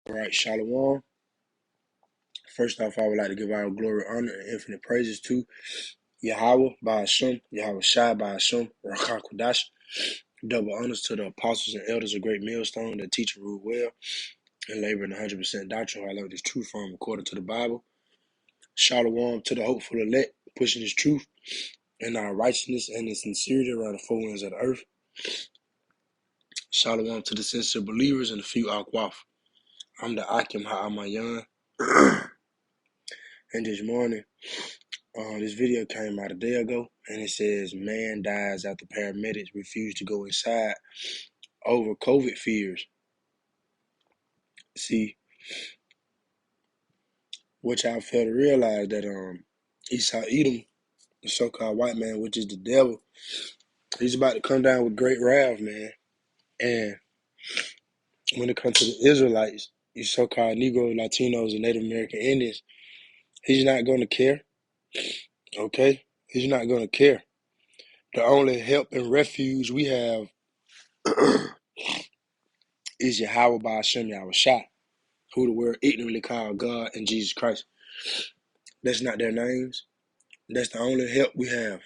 All right, Shalom. First off, I would like to give our glory, honor, and infinite praises to Yahweh by Hashem, Yahweh Shai by Hashem, Rakha Kodash. Double honors to the apostles and elders of Great Millstone that teach and rule well and labor in 100% doctrine. I love this truth from according to the Bible. Shalom to the hopeful elect, pushing this truth and our righteousness and the sincerity around the four winds of the earth. Shalom to the sincere believers and the few Akwaf. I'm the Akim Ha'amayan. And this morning, this video came out a day ago, and it says, man dies after paramedics refuse to go inside over COVID fears. See, which I fail to realize that Esau, the so-called white man, which is the devil, he's about to come down with great wrath, man. And when it comes to the Israelites, these so-called Negroes, Latinos, and Native American Indians, he's not going to care, okay? He's not going to care. The only help and refuge we have is Yahweh by Hashem, Yahweh Shai, who the world ignorantly called God and Jesus Christ. That's not their names. That's the only help we have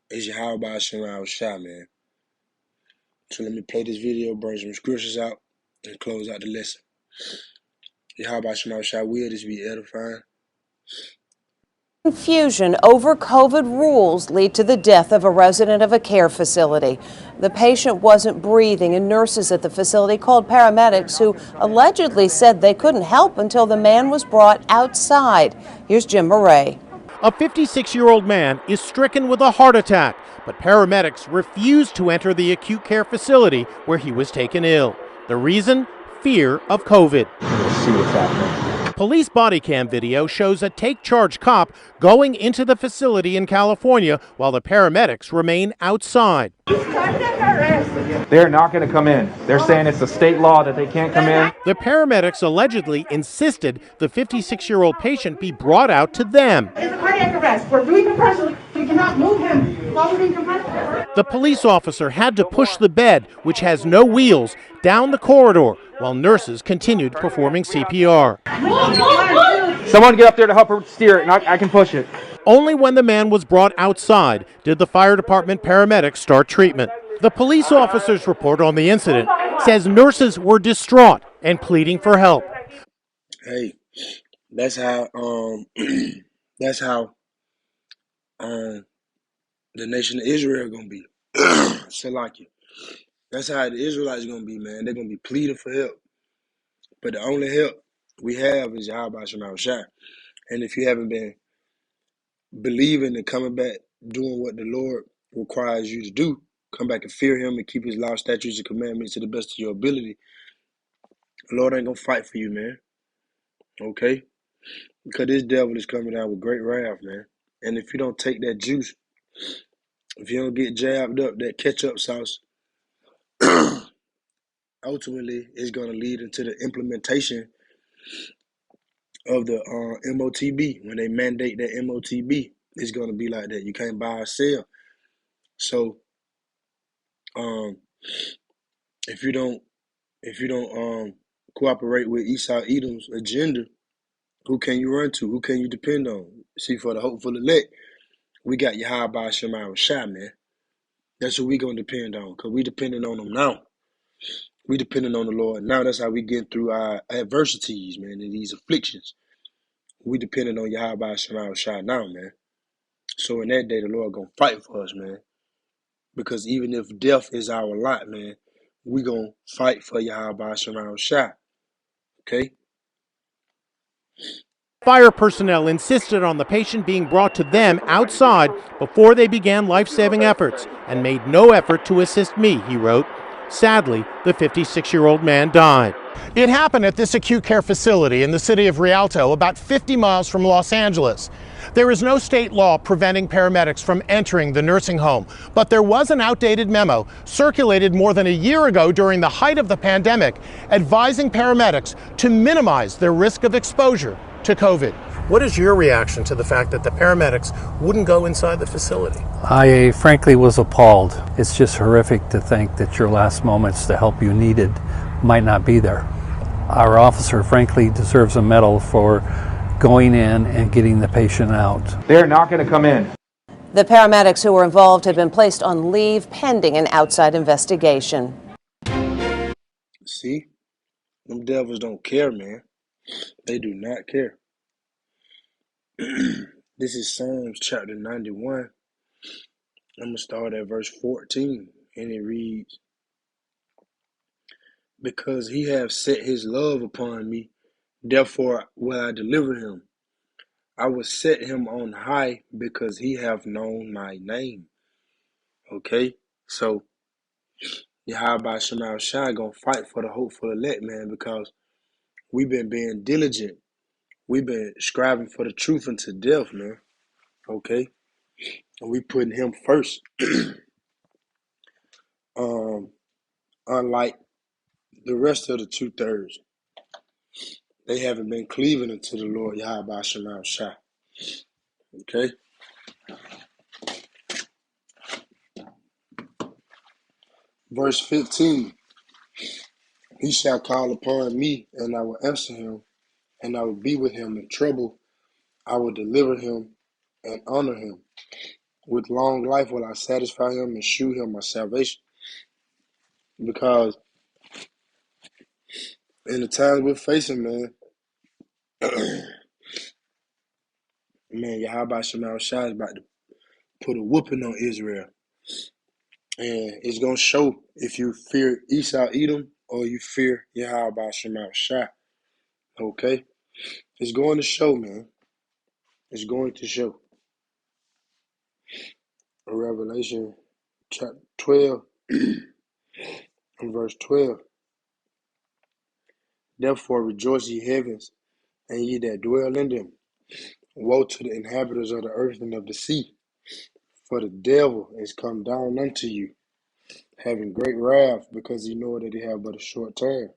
is Yahweh by Hashem, Yahweh Shai, man. So let me play this video, bring some scriptures out, and close out the lesson. Yahweh by Hashem, Yahweh Shai, will this be edifying? Confusion over COVID rules lead to the death of a resident of a care facility. The patient wasn't breathing, and nurses at the facility called paramedics who allegedly said they couldn't help until the man was brought outside. Here's Jim Murray. A 56-year-old man is stricken with a heart attack, but paramedics refused to enter the acute care facility where he was taken ill. The reason? Fear of COVID. We'll see what's happening. Police body cam video shows a take-charge cop going into the facility in California while the paramedics remain outside. They're not going to come in. They're saying it's a state law that they can't come in. The paramedics allegedly insisted the 56-year-old patient be brought out to them. It's a cardiac arrest. We're doing compression. We cannot move him while we're doing compression. The police officer had to push the bed, which has no wheels, down the corridor while nurses continued performing CPR. Someone get up there to help her steer it, and I can push it. Only when the man was brought outside did the fire department paramedics start treatment. The police officer's report on the incident says nurses were distraught and pleading for help. Hey, that's how the nation of Israel gonna be. Salakia. That's how the Israelites gonna be, man. They're gonna be pleading for help. But the only help we have is Yahweh Shema Shai. And if you haven't been believing and coming back, doing what the Lord requires you to do, come back and fear him and keep his law, statutes, and commandments to the best of your ability, the Lord ain't gonna fight for you, man. Okay? Because this devil is coming down with great wrath, man. And if you don't take that juice, if you don't get jabbed up, that ketchup sauce, ultimately it's going to lead into the implementation of the MOTB. When they mandate that MOTB, it's going to be like that. You can't buy or sell. So if you don't cooperate with Esau Edom's agenda, who can you run to? Who can you depend on? See, for the hopeful elect, we got Yahweh Shema Shai, man. That's who we gonna depend on, because we depending on him now. We depending on the Lord now. That's how we get through our adversities, man, and these afflictions. We depending on Yahweh Shema Shai now, man. So in that day, the Lord gonna fight for us, man. Because even if death is our lot, man, we gonna fight for Yahweh Shema Shai. Okay? Fire personnel insisted on the patient being brought to them outside before they began life-saving efforts and made no effort to assist me, he wrote. Sadly, the 56-year-old man died. It happened at this acute care facility in the city of Rialto, about 50 miles from Los Angeles. There is no state law preventing paramedics from entering the nursing home, but there was an outdated memo circulated more than a year ago during the height of the pandemic advising paramedics to minimize their risk of exposure to COVID. What is your reaction to the fact that the paramedics wouldn't go inside the facility? I frankly was appalled. It's just horrific to think that your last moments, the help you needed, might not be there. Our officer, frankly, deserves a medal for going in and getting the patient out. They're not going to come in. The paramedics who were involved have been placed on leave pending an outside investigation. See, them devils don't care, man. They do not care. This is Psalms chapter 91. I'm going to start at verse 14, and it reads, "Because he hath set his love upon me, therefore will I deliver him. I will set him on high because he hath known my name." Okay? So, Yahweh Shema Shai gonna fight for the hopeful elect, man, because we've been being diligent. We've been striving for the truth unto death, man. Okay? And we putting him first. Unlike the rest of the 2/3, they haven't been cleaving unto the Lord Yahweh Shema Shai. Okay? Verse 15, he shall call upon me, and I will answer him, and I will be with him in trouble. I will deliver him and honor him. With long life will I satisfy him and shew him my salvation. Because in the times we're facing, man, Yahweh Shema Shai is about to put a whooping on Israel. And it's going to show if you fear Esau, Edom, or you fear Yahweh Shema Shai. Okay? It's going to show, man. It's going to show. Revelation chapter 12 and verse 12. Therefore rejoice, ye heavens, and ye that dwell in them. Woe to the inhabitants of the earth and of the sea, for the devil is come down unto you, having great wrath, because he knoweth that he have but a short time.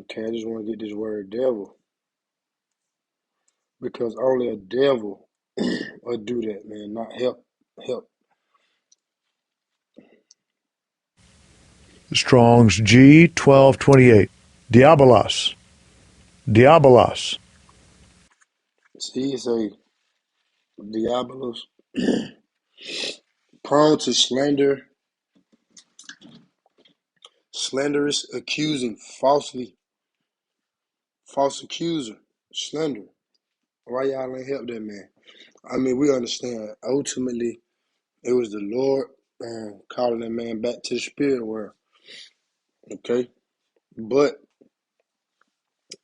Okay, I just want to get this word devil, because only a devil will do that, man, not help. Strong's G 1228. Diabolos. Diabolos. See, it's a diabolos, prone to slander, slanderous, accusing, falsely, false accuser, slander. Why y'all ain't help that man? I mean, we understand. Ultimately, it was the Lord calling that man back to the spirit world. Okay, but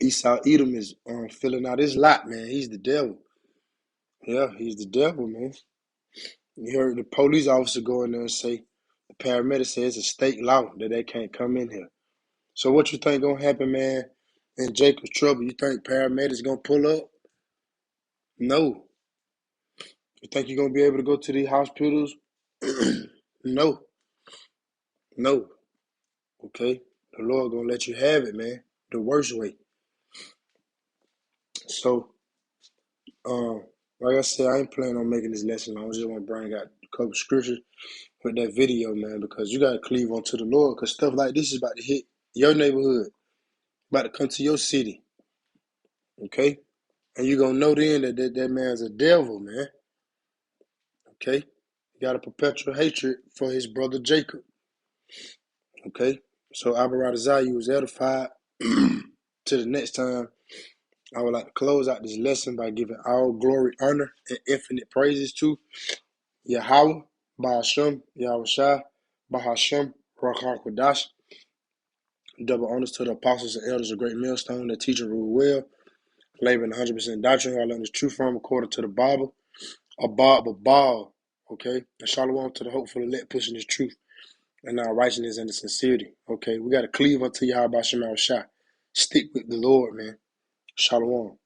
Esau Edom is filling out his lot, man. He's the devil. Yeah, he's the devil, man. You heard the police officer go in there and say, the paramedic says it's a state law that they can't come in here. So what you think gonna happen, man, in Jacob's trouble? You think paramedics gonna pull up? No. You think you're gonna be able to go to these hospitals? No. No. Okay? The Lord gonna let you have it, man. The worst way. So, like I said, I ain't planning on making this lesson long. I just want to bring out a couple scriptures with that video, man, because you got to cleave onto the Lord, because stuff like this is about to hit your neighborhood, about to come to your city, okay? And you're going to know then that man's a devil, man, okay? You got a perpetual hatred for his brother Jacob, okay? So, Abaradazai, you was edified. Till the next time, I would like to close out this lesson by giving all glory, honor, and infinite praises to Yahweh, Bahashem, Yahushua, Bahashem, Ruach HaKodesh. Double honors to the apostles and elders of Great Millstone that teach and rule well, laboring 100% doctrine, who I learn this truth from according to the Bible. Abal, okay? And shalom to the hopeful elect pushing this truth and our righteousness and the sincerity, okay? We got to cleave unto Yahweh Shema Shai. Stick with the Lord, man. Shalom.